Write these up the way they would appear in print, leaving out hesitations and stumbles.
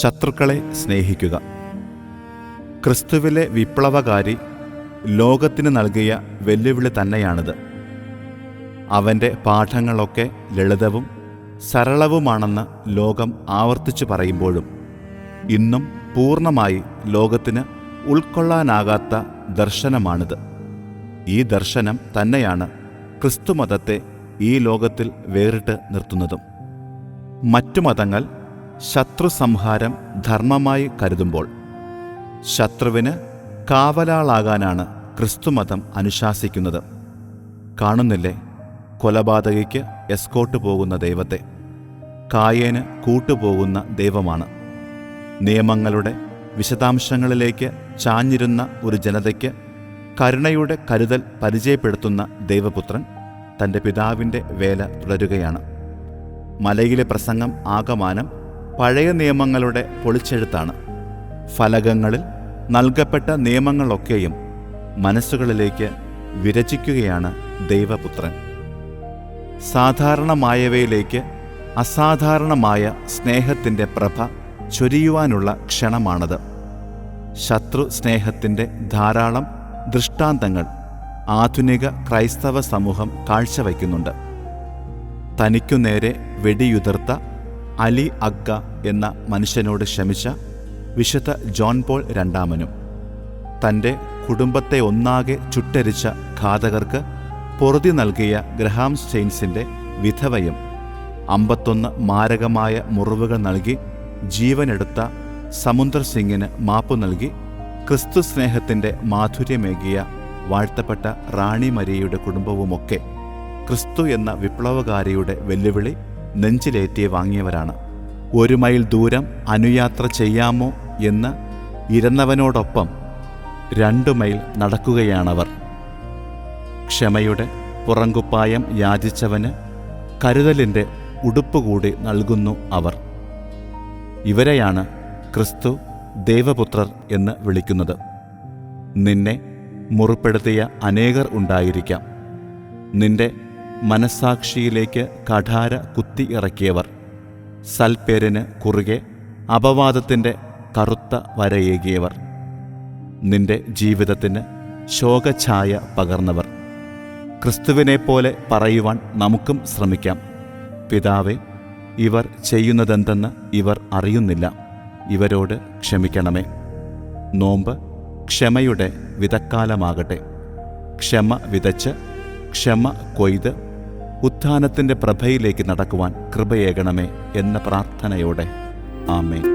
ശത്രുക്കളെ സ്നേഹിക്കുക. ക്രിസ്തുവിലെ വിപ്ലവകാരി ലോകത്തിന് നൽകിയ വെല്ലുവിളി തന്നെയാണിത്. അവൻ്റെ പാഠങ്ങളൊക്കെ ലളിതവും സരളവുമാണെന്ന് ലോകം ആവർത്തിച്ചു പറയുമ്പോഴും ഇന്നും പൂർണ്ണമായി ലോകത്തിന് ഉൾക്കൊള്ളാനാകാത്ത ദർശനമാണിത്. ഈ ദർശനം തന്നെയാണ് ക്രിസ്തുമതത്തെ ഈ ലോകത്തിൽ വേറിട്ട് നിർത്തുന്നതും. മറ്റു മതങ്ങൾ ശത്രുസംഹാരം ധർമ്മമായി കരുതുമ്പോൾ ശത്രുവിന് കാവലാളാകാനാണ് ക്രിസ്തുമതം അനുശാസിക്കുന്നത്. കാണുന്നില്ലേ കൊലപാതകയ്ക്ക് എസ്കോട്ട് പോകുന്ന ദൈവത്തെ? കായേന് കൂട്ടുപോകുന്ന ദൈവമാണ്. നിയമങ്ങളുടെ വിശദാംശങ്ങളിലേക്ക് ചാഞ്ഞിരുന്ന ഒരു ജനതയ്ക്ക് കരുണയുടെ കരുതൽ പരിചയപ്പെടുത്തുന്ന ദൈവപുത്രൻ തൻ്റെ പിതാവിൻ്റെ വേല തുടരുകയാണ്. മലയിലെ പ്രസംഗം ആകമാനം പഴയ നിയമങ്ങളുടെ പൊളിച്ചെഴുത്താണ്. ഫലകങ്ങളിൽ നൽകപ്പെട്ട നിയമങ്ങളൊക്കെയും മനസ്സുകളിലേക്ക് വിരചിക്കുകയാണ് ദൈവപുത്രൻ. സാധാരണമായവയിലേക്ക് അസാധാരണമായ സ്നേഹത്തിൻ്റെ പ്രഭ ചൊരിയുവാനുള്ള ക്ഷണമാണത്. ശത്രു സ്നേഹത്തിൻ്റെ ധാരാളം ദൃഷ്ടാന്തങ്ങൾ ആധുനിക ക്രൈസ്തവ സമൂഹം കാഴ്ചവയ്ക്കുന്നുണ്ട്. തനിക്കു നേരെ വെടിയുതിർത്ത അലി അഗ്ഗ എന്ന മനുഷ്യനോട് ക്ഷമിച്ച വിശുദ്ധ ജോൺ പോൾ രണ്ടാമനും തൻ്റെ കുടുംബത്തെ ഒന്നാകെ ചുട്ടരിച്ച ഘാതകർക്ക് പൊറുതി നൽകിയ ഗ്രഹാം സ്റ്റെയിൻസിൻ്റെ വിധവയും 51 മാരകമായ മുറിവുകൾ നൽകി ജീവനെടുത്ത സമുന്ദർ സിംഗിന് മാപ്പു നൽകി ക്രിസ്തു സ്നേഹത്തിൻ്റെ മാധുര്യമേകിയ വാഴ്ത്തപ്പെട്ട റാണി മരിയയുടെ കുടുംബവുമൊക്കെ ക്രിസ്തു എന്ന വിപ്ലവകാരിയുടെ വെല്ലുവിളി നെഞ്ചിലേറ്റി വാങ്ങിയവരാണ്. 1 മൈൽ ദൂരം അനുയാത്ര ചെയ്യാമോ എന്ന് ഇരുന്നവനോടൊപ്പം 2 മൈൽ നടക്കുകയാണവർ. ക്ഷമയുടെ പുറങ്കുപ്പായം യാചിച്ചവന് കരുതലിൻ്റെ ഉടുപ്പുകൂടി നൽകുന്നു അവർ. ഇവരെയാണ് ക്രിസ്തു ദൈവപുത്രർ എന്ന് വിളിക്കുന്നത്. നിന്നെ മുറിപ്പെടുത്തിയ അനേകർ ഉണ്ടായിരിക്കാം. നിന്റെ മനസ്സാക്ഷിയിലേക്ക് കഠാര കുത്തി ഇറക്കിയവർ, സൽപ്പേരിന് കുറുകെ അപവാദത്തിൻ്റെ കറുത്ത വരയേകിയവർ, നിന്റെ ജീവിതത്തിന് ശോകഛായ പകർന്നവർ. ക്രിസ്തുവിനെപ്പോലെ പറയുവാൻ നമുക്കും ശ്രമിക്കാം. പിതാവേ, ഇവർ ചെയ്യുന്നതെന്തെന്ന് ഇവർ അറിയുന്നില്ല, ഇവരോട് ക്ഷമിക്കണമേ. നോമ്പ് ക്ഷമയുടെ വിതക്കാലമാകട്ടെ. ക്ഷമ വിതച്ച് ക്ഷമ കൊയ്ത് ഉത്ഥാനത്തിൻ്റെ പ്രഭയിലേക്ക് നടക്കുവാൻ കൃപയേകണമേ എന്ന പ്രാർത്ഥനയോടെ ആമേൻ.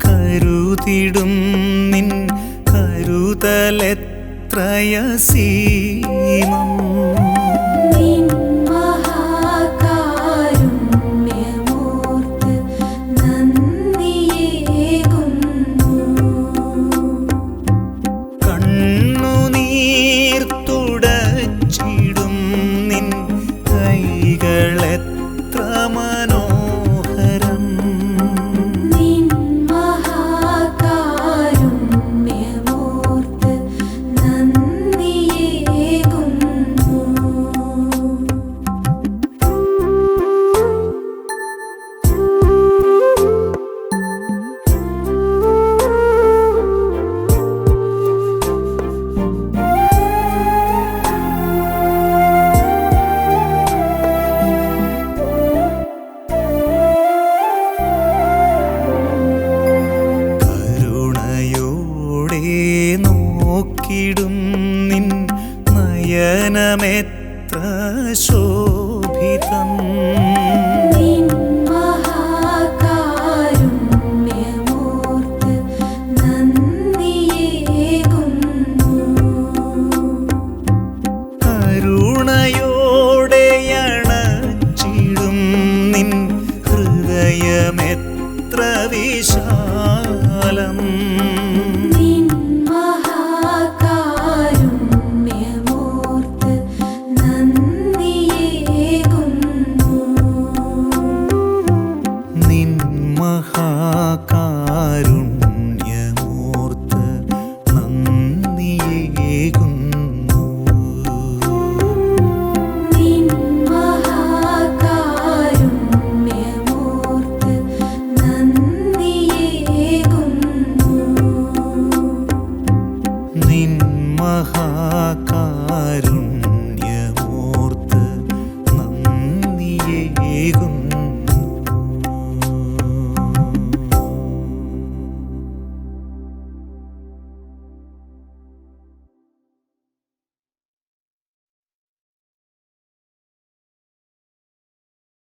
കരുതിടും നിൻ കരുതലെത്രയസീമം. കണ്ണുനീർ തുടച്ചിടും നിൻ കൈകളെത്ര മനോഹരം. നന്ദിയേ മഹാകാരുണ്യമോർത്ത് നന്ദിയേകുന്നു.